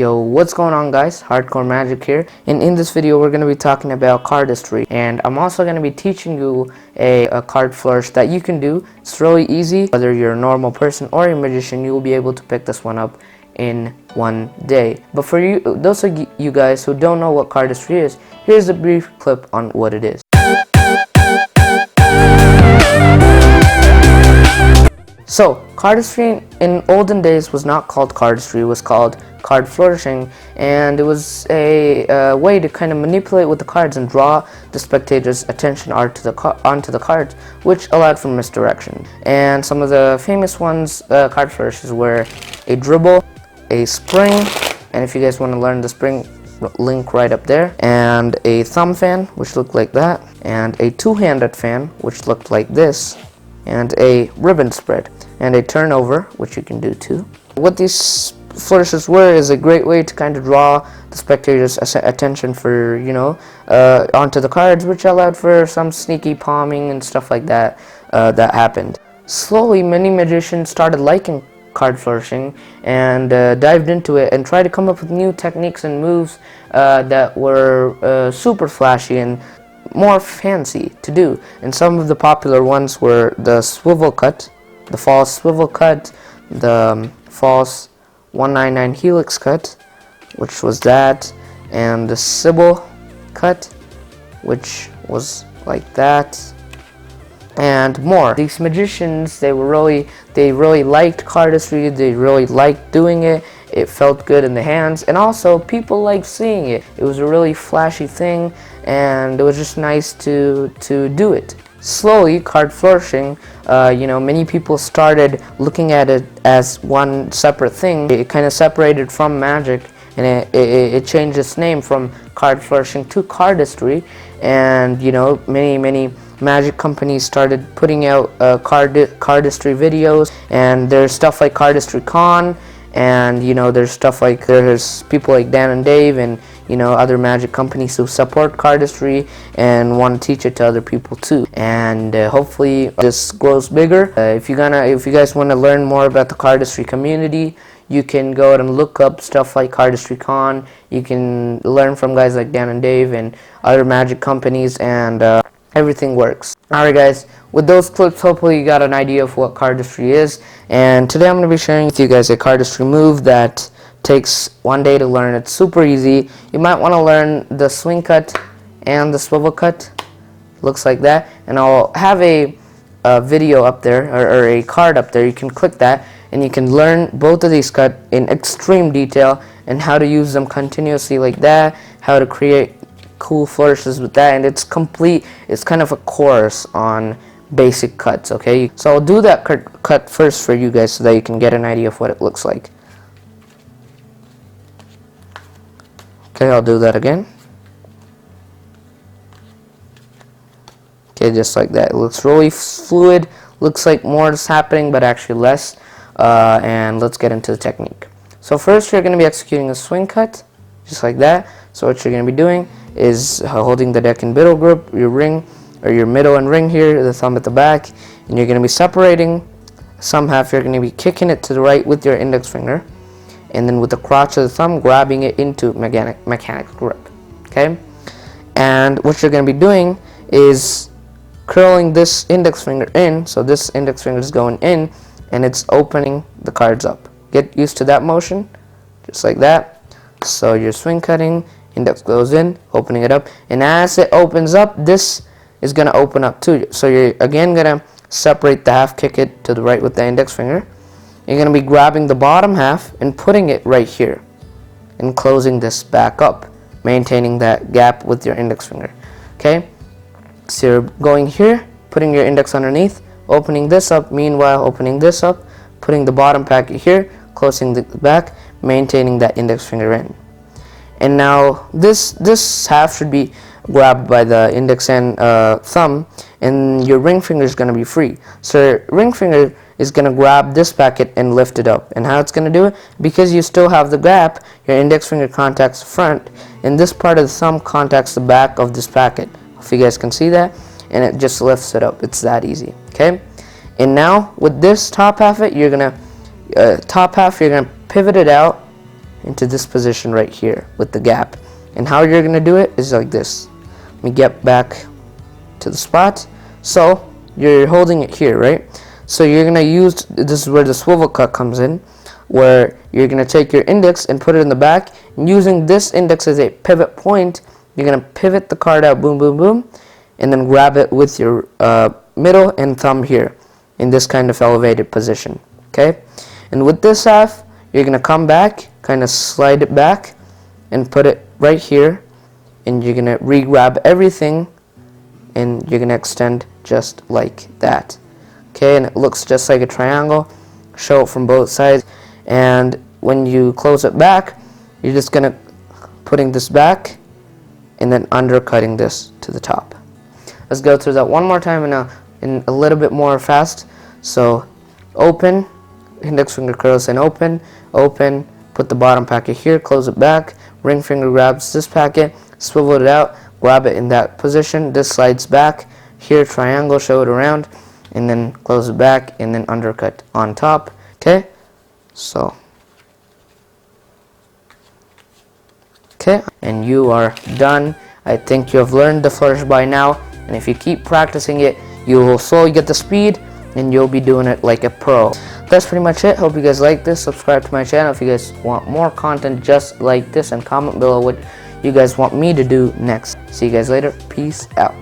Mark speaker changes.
Speaker 1: Yo, what's going on guys? Hardcore Magic here, and in this video we're going to be talking about cardistry, and I'm also going to be teaching you a card flourish that you can do. It's really easy. Whether you're a normal person or a magician, you will be able to pick this one up in one day. But for you, those of you guys who don't know what cardistry is, here's a brief clip on what it is. So, cardistry in olden days was not called cardistry, it was called card flourishing, and it was a way to kind of manipulate with the cards and draw the spectators' attention onto the cards, which allowed for misdirection. And some of the famous ones, card flourishes, were a dribble, a spring, and if you guys want to learn the spring, link right up there, and a thumb fan, which looked like that, and a two-handed fan, which looked like this, and a ribbon spread, and a turnover, which you can do too. What these flourishes were is a great way to kind of draw the spectators' attention for, onto the cards, which allowed for some sneaky palming and stuff like that that happened. Slowly, many magicians started liking card flourishing and dived into it and tried to come up with new techniques and moves that were super flashy and more fancy to do. And some of the popular ones were the swivel cut, the false swivel cut, the false 199 helix cut, which was that, and the Sybil cut, which was like that, and more. These magicians, they really liked cardistry, they really liked doing it. It felt good in the hands, and also people liked seeing it. It was a really flashy thing, and it was just nice to do it. Slowly, card flourishing, many people started looking at it as one separate thing. It kind of separated from magic, and it changed its name from card flourishing to cardistry. And many magic companies started putting out cardistry videos, and there's stuff like Cardistry Con, and there's people like Dan and Dave and other magic companies who support cardistry and want to teach it to other people too. And hopefully this grows bigger. If you guys want to learn more about the cardistry community, you can go out and look up stuff like Cardistry Con. You can learn from guys like Dan and Dave and other magic companies, and everything works. Alright guys, with those clips, hopefully you got an idea of what cardistry is, and today I'm going to be sharing with you guys a cardistry move that takes one day to learn. It's super easy. You might want to learn the swing cut and the swivel cut. Looks like that, and I'll have a video up there, or a card up there. You can click that and you can learn both of these cuts in extreme detail and how to use them continuously like that, how to create cool flourishes with that, and it's kind of a course on basic cuts. Okay, so I'll do that cut first for you guys so that you can get an idea of what it looks like. Okay, I'll do that again. Okay, just like that. It looks really fluid, looks like more is happening but actually less. And let's get into the technique. So first you're going to be executing a swing cut just like that. So what you're going to be doing is holding the deck in middle grip, your ring, or your middle and ring here, the thumb at the back, and you're going to be separating some half. You're going to be kicking it to the right with your index finger, and then with the crotch of the thumb grabbing it into mechanic grip. Okay, and what you're going to be doing is curling this index finger in, so this index finger is going in and it's opening the cards up. Get used to that motion, just like that. So you're swing cutting, index goes in, opening it up, and as it opens up, this is going to open up too. So you're again going to separate the half, kick it to the right with the index finger. You're going to be grabbing the bottom half and putting it right here and closing this back up, maintaining that gap with your index finger. Okay, so you're going here, putting your index underneath, opening this up, meanwhile opening this up, putting the bottom packet here, closing the back, maintaining that index finger in. And now this half should be grabbed by the index and thumb, and your ring finger is going to be free. So your ring finger is going to grab this packet and lift it up. And how it's going to do it? Because you still have the gap, your index finger contacts the front, and this part of the thumb contacts the back of this packet. If you guys can see that, and it just lifts it up. It's that easy. Okay, and now with this top half, you're gonna pivot it out into this position right here with the gap. And how you're gonna do it is like this. Let me get back to the spot. So you're holding it here, right? So you're gonna use, this is where the swivel cut comes in, where you're gonna take your index and put it in the back, and using this index as a pivot point, you're gonna pivot the card out, boom, boom, boom, and then grab it with your middle and thumb here in this kind of elevated position. Okay, and with this half, you're gonna come back, kind of slide it back, and put it right here, and you're gonna re-grab everything, and you're gonna extend just like that. Okay, and it looks just like a triangle. Show it from both sides, and when you close it back, you're just gonna putting this back and then undercutting this to the top. Let's go through that one more time in a little bit more fast. So open, index finger curls and open, open, put the bottom packet here, close it back, ring finger grabs this packet, swivel it out, grab it in that position, this slides back, here triangle, show it around, and then close it back, and then undercut on top. Okay, so, okay, and you are done. I think you have learned the flourish by now, and if you keep practicing it, you will slowly get the speed, and you'll be doing it like a pro. That's pretty much it. Hope you guys like this. Subscribe to my channel if you guys want more content just like this, and comment below what you guys want me to do next. See you guys later. Peace out.